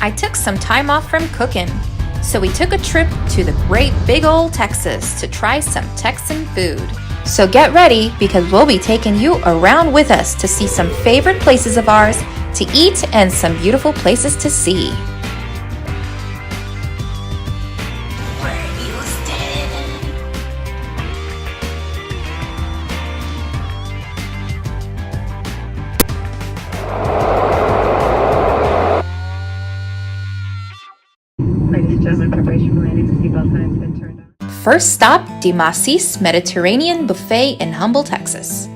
I took some time off from cooking, so we took a trip to the great big old Texas to try some Texan food. So get ready because we'll be taking you around with us to see some favorite places of ours to eat and some beautiful places to see. Ladies and gentlemen, preparation for landing. The seatbelt sign has been turned on. First stop, the Macis Mediterranean Buffet in Humble, Texas.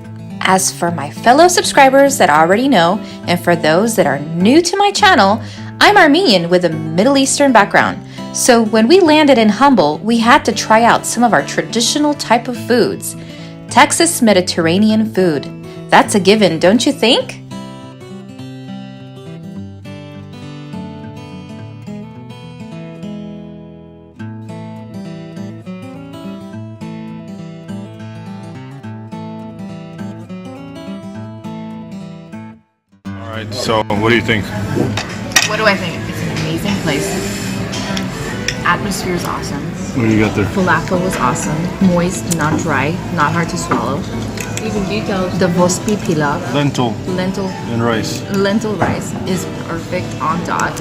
As for my fellow subscribers that already know, and for those that are new to my channel, I'm Armenian with a Middle Eastern background. So when we landed in Humble, we had to try out some of our traditional type of foods. Texas Mediterranean food. That's a given, don't you think? Alright, so what do you think? What do I think? It's an amazing place. Atmosphere is awesome. What do you got there? Falafel was awesome. Moist, not dry, not hard to swallow. Even details. The Vospi pilav. Lentil Lentil and rice. Lentil rice is perfect on dot.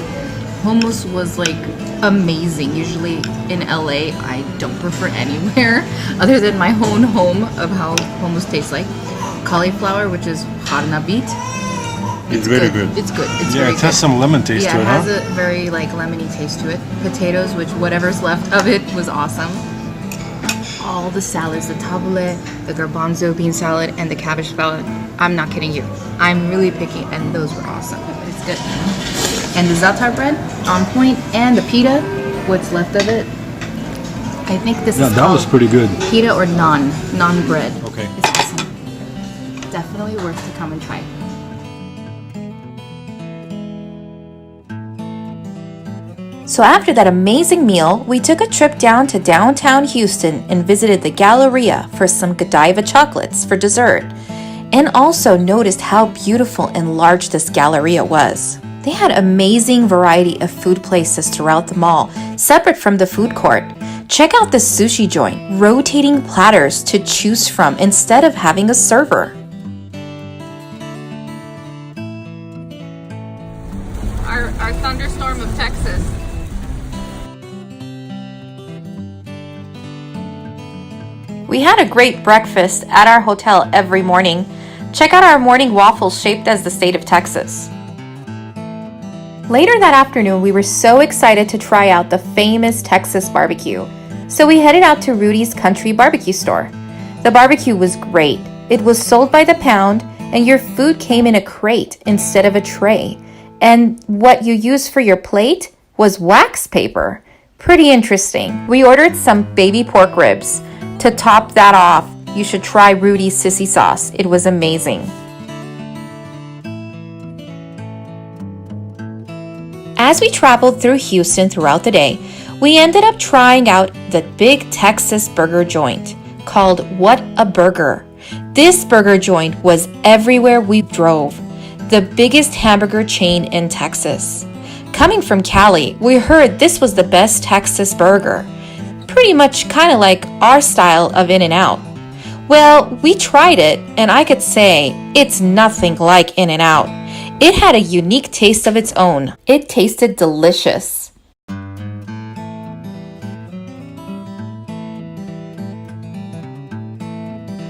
Hummus was like amazing. Usually in LA, I don't prefer anywhere other than my own home of how hummus tastes like. Cauliflower, which is harnabit. It's very good. It's good. It's Yeah, very it has good. some lemon taste to it, Yeah, it has huh? a very like lemony taste to it. Potatoes, which whatever's left of it was awesome. All the salads, the tabbouleh, the garbanzo bean salad, and the cabbage salad. I'm not kidding you. I'm really picky, and those were awesome. It's good. And the za'atar bread, on point, and the pita, what's left of it. I think this Yeah, is that called was pretty good. pita or naan bread. Okay. It's awesome. Definitely worth to come and try. So after that amazing meal, we took a trip down to downtown Houston and visited the Galleria for some Godiva chocolates for dessert, and also noticed how beautiful and large this Galleria was. They had amazing variety of food places throughout the mall, separate from the food court. Check out the sushi joint, rotating platters to choose from instead of having a server. Our thunderstorm of Texas. We had a great breakfast at our hotel every morning. Check out our morning waffles shaped as the state of Texas. Later that afternoon, we were so excited to try out the famous Texas barbecue. So we headed out to Rudy's Country Barbecue store. The barbecue was great. It was sold by the pound, and your food came in a crate instead of a tray. And what you used for your plate was wax paper. Pretty interesting. We ordered some baby pork ribs. To top that off, you should try Rudy's sissy sauce. It was amazing. As we traveled through Houston throughout the day, we ended up trying out the big Texas burger joint called What a Burger. This burger joint was everywhere we drove, the biggest hamburger chain in Texas. Coming from Cali, we heard this was the best Texas burger. Pretty much kind of like our style of In-N-Out. Well, we tried it, and I could say it's nothing like In-N-Out. It had a unique taste of its own. It tasted delicious.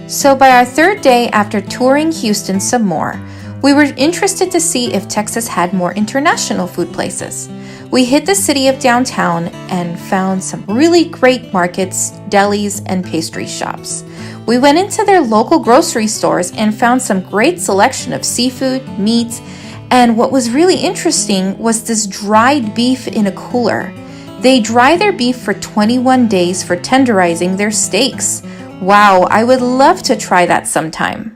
So by our third day after touring Houston some more, we were interested to see if Texas had more international food places. We hit the city of downtown and found some really great markets, delis, and pastry shops. We went into their local grocery stores and found some great selection of seafood, meats, and what was really interesting was this dried beef in a cooler. They dry their beef for 21 days for tenderizing their steaks. Wow, I would love to try that sometime.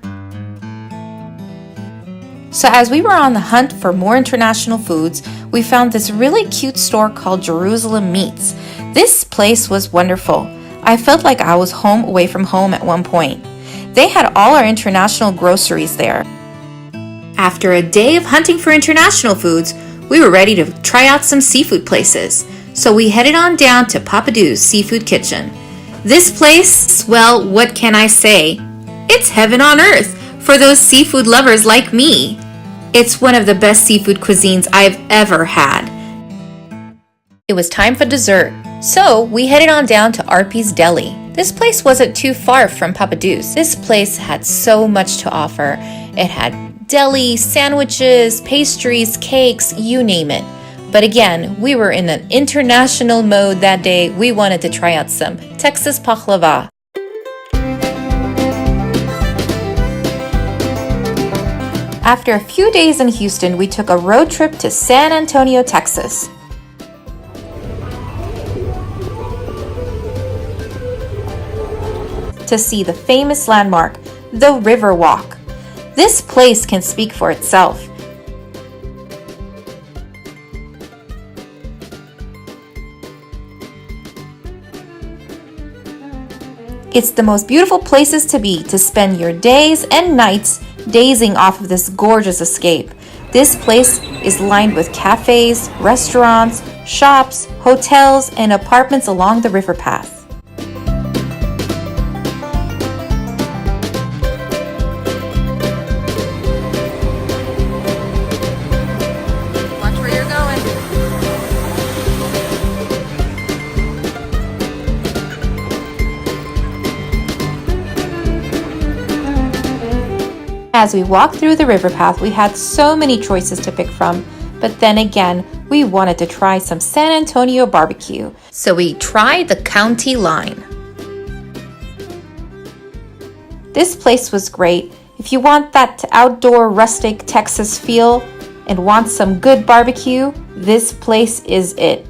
So as we were on the hunt for more international foods, we found this really cute store called Jerusalem Meats. This place was wonderful. I felt like I was home away from home at one point. They had all our international groceries there. After a day of hunting for international foods, we were ready to try out some seafood places. So we headed on down to Papadu's Seafood Kitchen. This place, well, what can I say? It's heaven on earth for those seafood lovers like me. It's one of the best seafood cuisines I've ever had. It was time for dessert, so we headed on down to Arpie's Deli. This place wasn't too far from Papadu's. This place had so much to offer. It had deli, sandwiches, pastries, cakes, you name it. But again, we were in an international mode that day. We wanted to try out some Texas baklava. After a few days in Houston, we took a road trip to San Antonio, Texas. To see the famous landmark, the Riverwalk. This place can speak for itself. It's the most beautiful places to be to spend your days and nights dazing off of this gorgeous escape. This place is lined with cafes, restaurants, shops, hotels, and apartments along the river path. Watch where you're going. As we walked through the river path, we had so many choices to pick from, but then again, we wanted to try some San Antonio barbecue. So we tried the county line. This place was great. If you want that outdoor rustic Texas feel and want some good barbecue, this place is it.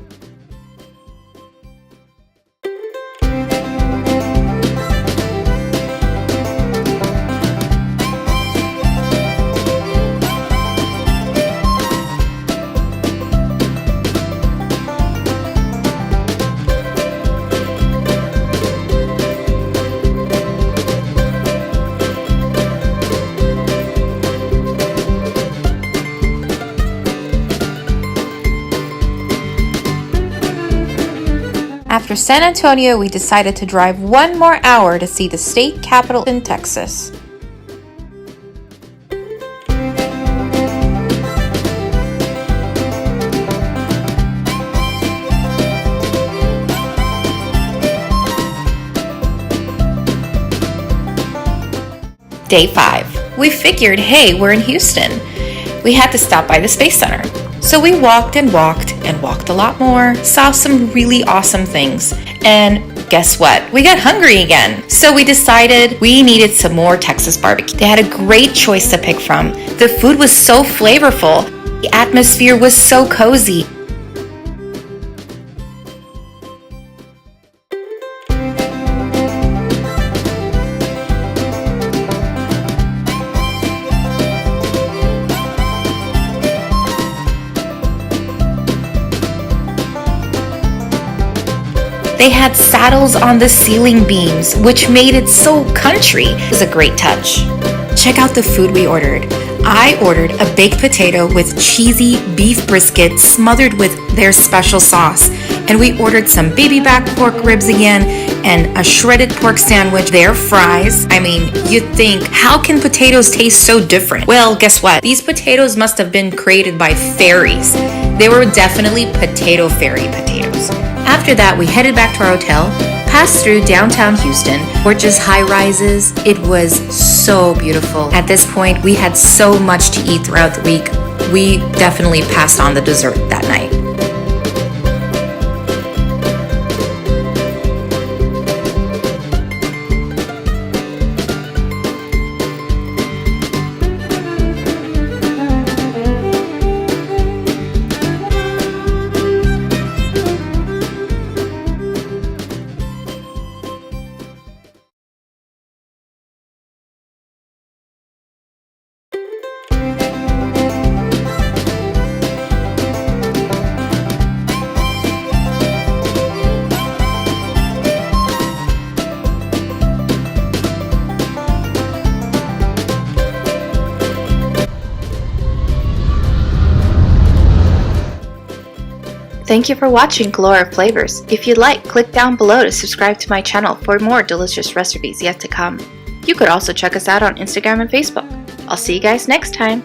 After San Antonio, we decided to drive one more hour to see the state capital in Texas. Day 5. We figured, hey, we're in Houston. We had to stop by the Space Center. So we walked and walked and walked a lot more, saw some really awesome things, and guess what? We got hungry again. So we decided we needed some more Texas barbecue. They had a great choice to pick from. The food was so flavorful. The atmosphere was so cozy. They had saddles on the ceiling beams, which made it so country. It was a great touch. Check out the food we ordered. I ordered a baked potato with cheesy beef brisket smothered with their special sauce. And we ordered some baby back pork ribs again and a shredded pork sandwich, their fries. I mean, you'd think, how can potatoes taste so different? Well, guess what? These potatoes must have been created by fairies. They were definitely potato fairy potatoes. After that, we headed back to our hotel, passed through downtown Houston, gorgeous high-rises. It was so beautiful. At this point, we had so much to eat throughout the week. We definitely passed on the dessert that night. Thank you for watching Galore of Flavors. If you'd like, click down below to subscribe to my channel for more delicious recipes yet to come. You could also check us out on Instagram and Facebook. I'll see you guys next time.